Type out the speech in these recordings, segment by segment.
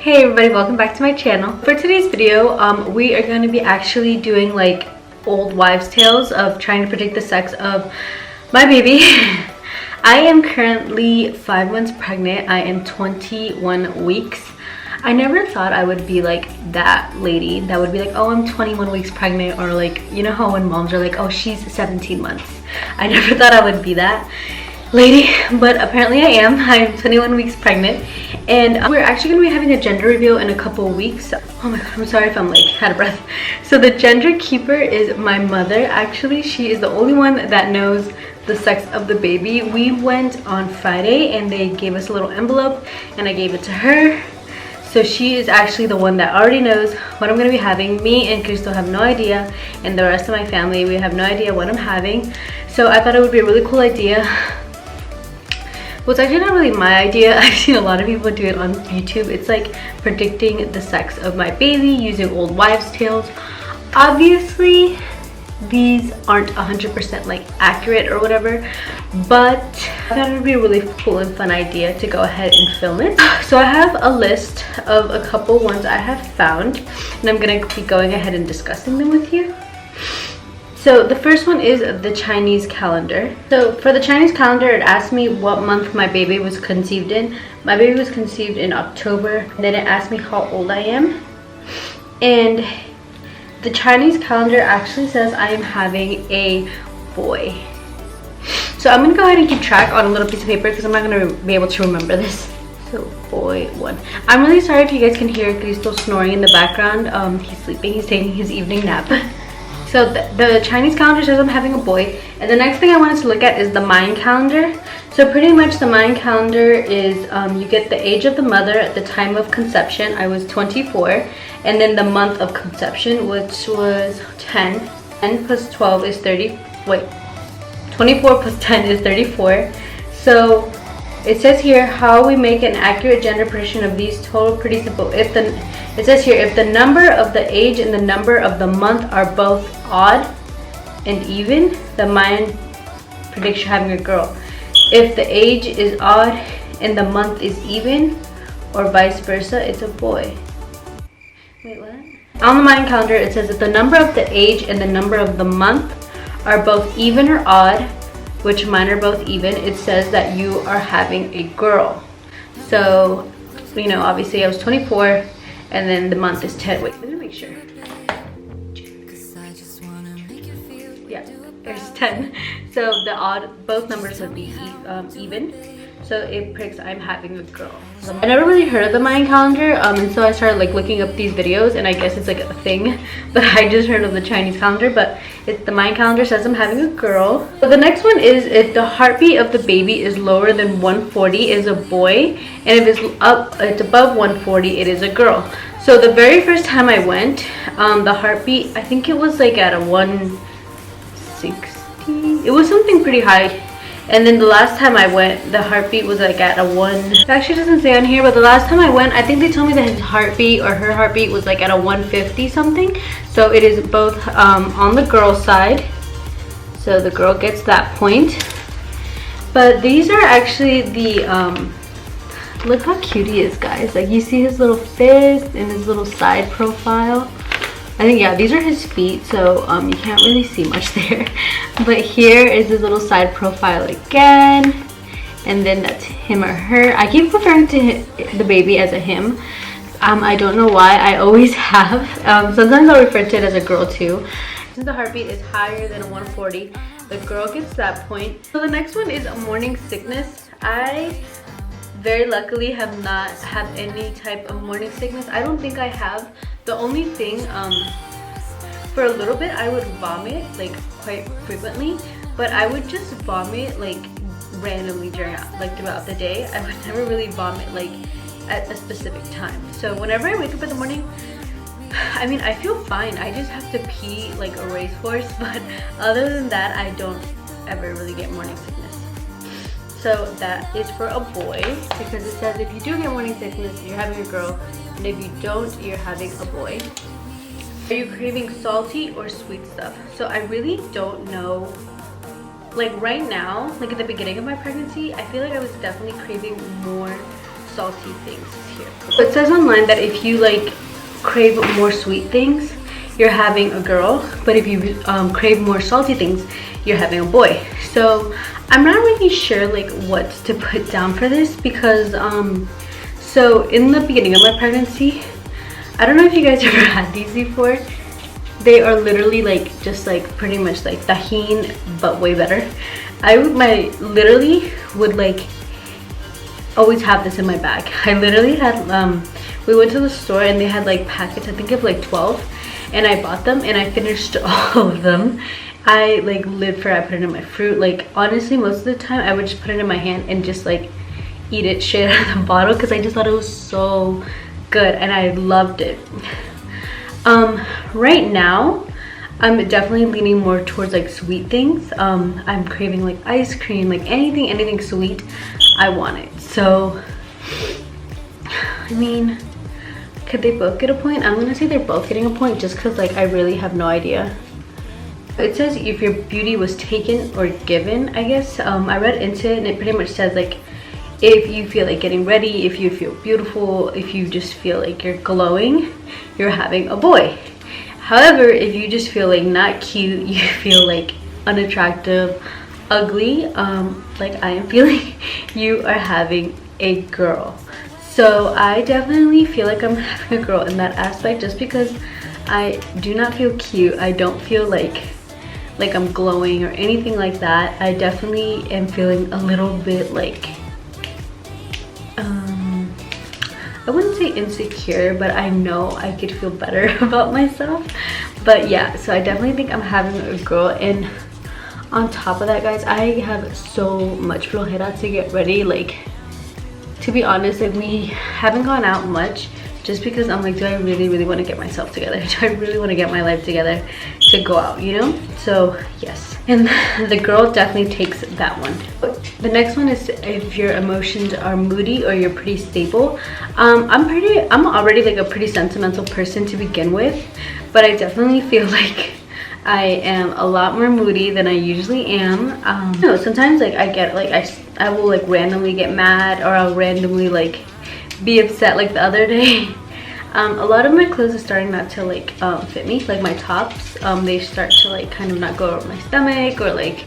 Hey everybody, welcome back to my channel. For today's video, we are going to be actually doing like old wives' tales of trying to predict the sex of my baby. I am currently 5 months pregnant. I am 21 weeks. I never thought I would be like that lady that would be like, oh, I'm 21 weeks pregnant, or like, you know how when moms are like, oh, she's 17 months. I never thought I would be that lady, but apparently I am. I'm 21 weeks pregnant, and we're actually going to be having a gender reveal in a couple of weeks. Oh my god, I'm sorry if I'm like out of breath. So the gender keeper is my mother. Actually, she is the only one that knows the sex of the baby. We went on Friday and they gave us a little envelope and I gave it to her. So she is actually the one that already knows what I'm going to be having. Me and Crystal have no idea, and the rest of my family, we have no idea what I'm having. So I thought it would be a really cool idea. Well, it's actually not really my idea. I've seen a lot of people do it on YouTube. It's like predicting the sex of my baby using old wives' tales. Obviously, these aren't 100% like accurate or whatever, but I thought it would be a really cool and fun idea to go ahead and film it. So I have a list of a couple ones I have found, and I'm gonna be going ahead and discussing them with you. So the first one is the Chinese calendar. So for the Chinese calendar, it asked me what month my baby was conceived in. My baby was conceived in October. And then it asked me how old I am. And the Chinese calendar actually says I am having a boy. So I'm gonna go ahead and keep track on a little piece of paper because I'm not gonna be able to remember this. So boy 1. I'm really sorry if you guys can hear Cristo snoring in the background. He's sleeping, he's taking his evening nap. So the Chinese calendar says I'm having a boy. And the next thing I wanted to look at is the Mayan calendar. So pretty much the Mayan calendar is you get the age of the mother at the time of conception. I was 24. And then the month of conception, which was 10. 10 plus 12 is 30. Wait, 24 plus 10 is 34. So it says here how we make an accurate gender prediction of these total pretty simple. It says here, if the number of the age and the number of the month are both odd and even, the Mayan predicts you're having a girl. If the age is odd and the month is even, or vice versa, it's a boy. Wait, what? On the Mayan calendar, it says if the number of the age and the number of the month are both even or odd, which mine are both even, it says that you are having a girl. So, you know, obviously I was 24 and then the month is 10. Wait, let me make sure. Yeah, there's 10. So the odd, both numbers would be even. So it predicts I'm having a girl. I never really heard of the Mayan calendar, and so I started like looking up these videos, and I guess it's like a thing. But I just heard of the Chinese calendar, but the Mayan calendar says I'm having a girl. So the next one is if the heartbeat of the baby is lower than 140, is a boy, and if it's above 140, it is a girl. So the very first time I went, the heartbeat, I think it was like at a 160. It was something pretty high. And then the last time I went, the heartbeat was like at a 1. It actually doesn't say on here, but the last time I went, I think they told me that his heartbeat or her heartbeat was like at a 150 something. So it is both on the girl side. So the girl gets that point. But these are actually the, look how cute he is, guys. Like you see his little fist and his little side profile. I think, yeah, these are his feet, so you can't really see much there. But here is his little side profile again. And then that's him or her. I keep referring to the baby as a him. I don't know why. I always have. Sometimes I'll refer to it as a girl too. Since the heartbeat is higher than a 140, the girl gets that point. So the next one is morning sickness. I very luckily have not had any type of morning sickness. I don't think I have. The only thing, for a little bit I would vomit like quite frequently, but I would just vomit like randomly throughout the day. I would never really vomit like at a specific time. So whenever I wake up in the morning, I mean, I feel fine. I just have to pee like a racehorse, but other than that, I don't ever really get morning sickness. So that is for a boy, because it says if you do get morning sickness, you're having a girl, and if you don't, you're having a boy. Are you craving salty or sweet stuff? So I really don't know. Like right now, like at the beginning of my pregnancy, I feel like I was definitely craving more salty things here. So it says online that if you like crave more sweet things, you're having a girl, but if you crave more salty things, you're having a boy. So I'm not really sure like what to put down for this, because so in the beginning of my pregnancy, I don't know if you guys ever had these before. They are literally like just like pretty much like tahini, but way better. I literally would like always have this in my bag. I literally had we went to the store and they had like packets, I think of like 12, and I bought them and I finished all of them. I like lived for it. I put it in my fruit. Like honestly, most of the time I would just put it in my hand and just like eat it straight out of the bottle, because I just thought it was so good and I loved it. Right now I'm definitely leaning more towards like sweet things. I'm craving like ice cream, like anything sweet, I want it. So I mean, could they both get a point? I'm gonna say they're both getting a point, just because like I really have no idea. It says if your beauty was taken or given, I guess. I read into it and it pretty much says like if you feel like getting ready, if you feel beautiful, if you just feel like you're glowing, you're having a boy. However, if you just feel like not cute, you feel like unattractive, ugly, like I am feeling, you are having a girl. So I definitely feel like I'm having a girl in that aspect, just because I do not feel cute. I don't feel like I'm glowing or anything like that. I definitely am feeling a little bit like I wouldn't say insecure, but I know I could feel better about myself. But yeah, so I definitely think I'm having a girl. And on top of that, guys, I have so much flojera to get ready. Like, to be honest, like we haven't gone out much, just because I'm like, do I really want to get myself together? Do I really want to get my life together to go out, you know? So yes, and the girl definitely takes that one. The next one is if your emotions are moody or you're pretty stable. I'm already like a pretty sentimental person to begin with, but I definitely feel like I am a lot more moody than I usually am. You know, sometimes like I get like I will like randomly get mad, or I'll randomly like be upset. Like the other day, a lot of my clothes are starting not to like fit me, like my tops. They start to like kind of not go over my stomach, or like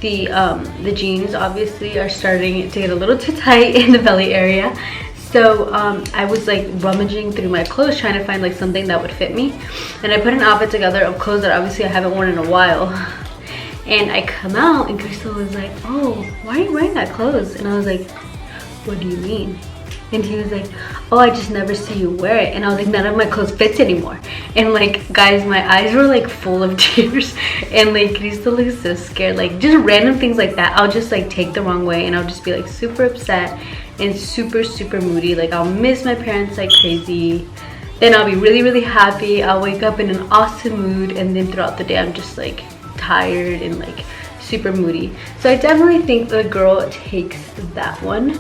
the jeans obviously are starting to get a little too tight in the belly area. So I was like rummaging through my clothes trying to find like something that would fit me, and I put an outfit together of clothes that obviously I haven't worn in a while. And I come out and Crystal was like, oh, why are you wearing that clothes? And I was like, what do you mean? And he was like, oh, I just never see you wear it. And I was like, none of my clothes fits anymore. And like, guys, my eyes were like full of tears, and like Crystal looks so scared. Like just random things like that, I'll just like take the wrong way, and I'll just be like super upset and super moody. Like I'll miss my parents like crazy, then I'll be really happy. I'll wake up in an awesome mood, and then throughout the day I'm just like tired and like super moody. So I definitely think the girl takes that one.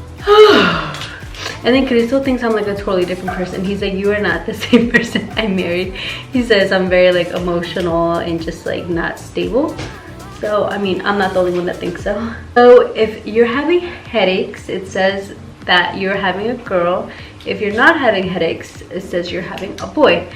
And then Crystal thinks I'm like a totally different person. He's like, you are not the same person I married. He says I'm very like emotional and just like not stable. So I mean, I'm not the only one that thinks so. So if you're having headaches, it says that you're having a girl. If you're not having headaches, it says you're having a boy.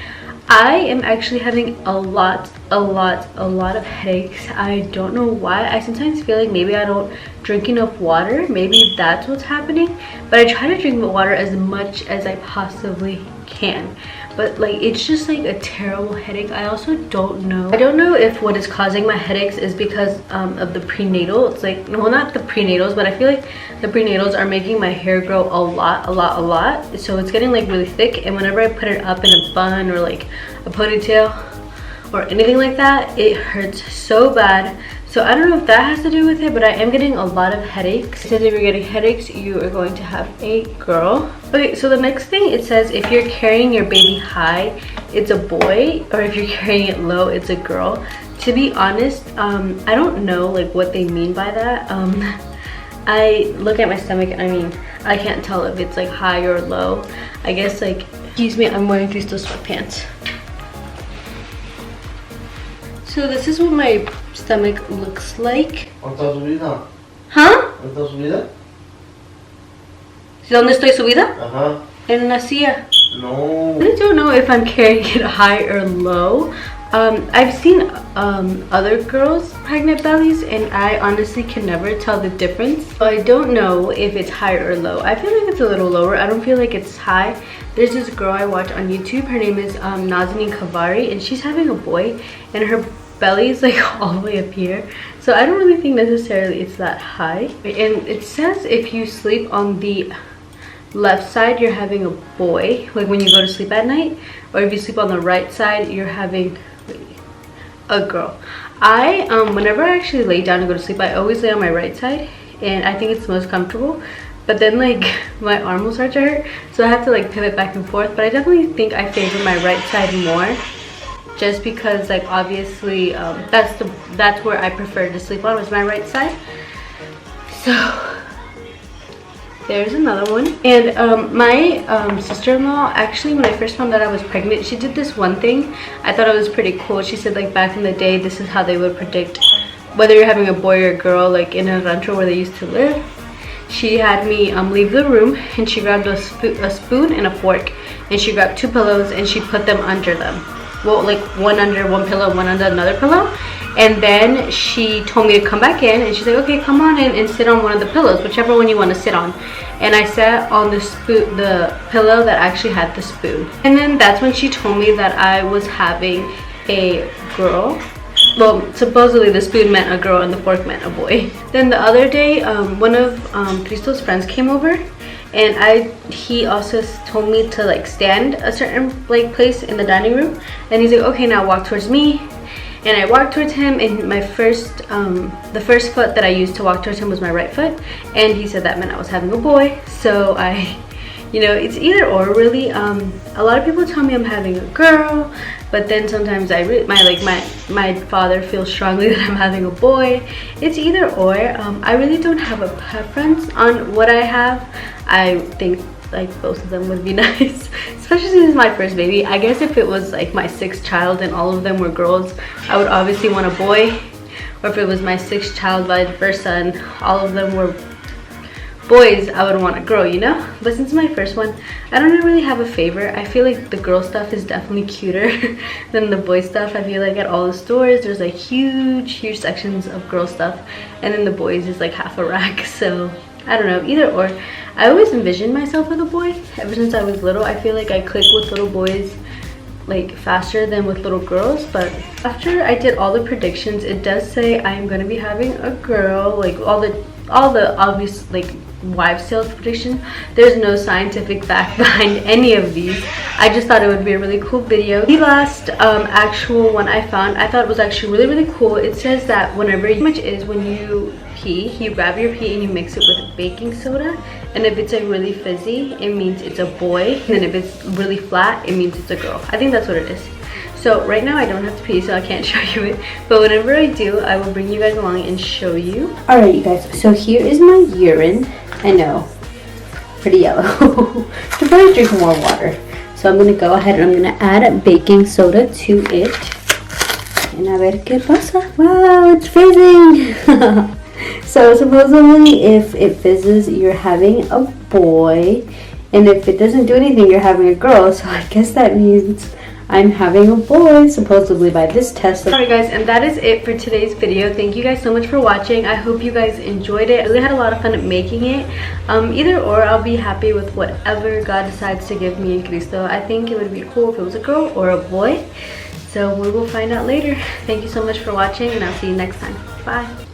I am actually having a lot of headaches. I don't know why. I sometimes feel like maybe I don't drink enough water. Maybe that's what's happening. But I try to drink water as much as I possibly can. But like, it's just like a terrible headache. I also don't know. I don't know if what is causing my headaches is because of the prenatal. It's like, well, not the prenatals, but I feel like the prenatals are making my hair grow a lot. So it's getting like really thick, and whenever I put it up in a bun or like a ponytail or anything like that, it hurts so bad. So I don't know if that has to do with it, but I am getting a lot of headaches. It says if you're getting headaches, you are going to have a girl. Okay, so the next thing, it says if you're carrying your baby high, it's a boy, or if you're carrying it low, it's a girl. To be honest, I don't know like what they mean by that. I look at my stomach and I mean, I can't tell if it's like high or low. I guess like, excuse me, I'm wearing these sweatpants. So this is what my stomach looks like. ¿Cuánto has subido? Huh? ¿Cuánto has subido? ¿Dónde estoy subida? Ajá. En una silla. No. I really don't know if I'm carrying it high or low. I've seen other girls' pregnant bellies, and I honestly can never tell the difference. So I don't know if it's high or low. I feel like it's a little lower. I don't feel like it's high. There's this girl I watch on YouTube. Her name is Nazanin Kavari, and she's having a boy, and her belly is like all the way up here. So I don't really think necessarily it's that high. And it says if you sleep on the left side, you're having a boy, like when you go to sleep at night, or if you sleep on the right side, you're having a girl. Whenever I actually lay down to go to sleep, I always lay on my right side, and I think it's most comfortable. But then like my arm will start to hurt, so I have to like pivot back and forth. But I definitely think I favor my right side more, just because like obviously that's where I prefer to sleep on, was my right side. So there's another one. And my sister-in-law, actually when I first found out I was pregnant, she did this one thing. I thought it was pretty cool. She said like back in the day, this is how they would predict whether you're having a boy or a girl, like in a rancho where they used to live. She had me leave the room, and she grabbed a spoon and a fork, and she grabbed 2 pillows and she put them under them. Well, like one under one pillow, one under another pillow. And then she told me to come back in, and she's like, okay, come on in and sit on one of the pillows, whichever one you want to sit on. And I sat on the pillow that actually had the spoon. And then that's when she told me that I was having a girl. Well, supposedly the spoon meant a girl and the fork meant a boy. Then the other day, one of Cristo's friends came over, and he also told me to like stand a certain like place in the dining room, and he's like, okay, now walk towards me. And I walked towards him, and the first foot that I used to walk towards him was my right foot, and he said that meant I was having a boy. So you know, it's either or really. A lot of people tell me I'm having a girl, but then sometimes my father feels strongly that I'm having a boy. It's either or. I really don't have a preference on what I have. I think like both of them would be nice, especially since it's my first baby. I guess if it was like my 6th child and all of them were girls, I would obviously want a boy. Or if it was my 6th child vice versa and all of them were boys, I would want a girl, you know. But since my first one, I don't really have a favorite. I feel like the girl stuff is definitely cuter than the boy stuff. I feel like at all the stores there's like huge sections of girl stuff, and then the boys is like half a rack. So I don't know, either or. I always envisioned myself with a boy ever since I was little. I feel like I click with little boys like faster than with little girls. But after I did all the predictions, it does say I'm gonna be having a girl. Like all the obvious like wives tales prediction. There's no scientific fact behind any of these. I just thought it would be a really cool video. The last actual one I found, I thought it was actually really cool. It says that whenever when you pee, you grab your pee and you mix it with baking soda, and if it's like really fizzy, it means it's a boy, and then if it's really flat, it means it's a girl. I think that's what it is. So right now I don't have to pee, so I can't show you it, but whenever I do, I will bring you guys along and show you. Alright you guys, so here is my urine. I know, pretty yellow. Should probably drink more water. So I'm gonna go ahead and I'm gonna add baking soda to it, and a ver qué pasa. Wow, it's fizzing. So supposedly if it fizzes, you're having a boy, and if it doesn't do anything, you're having a girl. So I guess that means I'm having a boy, supposedly by this test. Alright guys, and that is it for today's video. Thank you guys so much for watching. I hope you guys enjoyed it. I really had a lot of fun making it. Either or, I'll be happy with whatever God decides to give me in Cristo. I think it would be cool if it was a girl or a boy. So we will find out later. Thank you so much for watching, and I'll see you next time. Bye.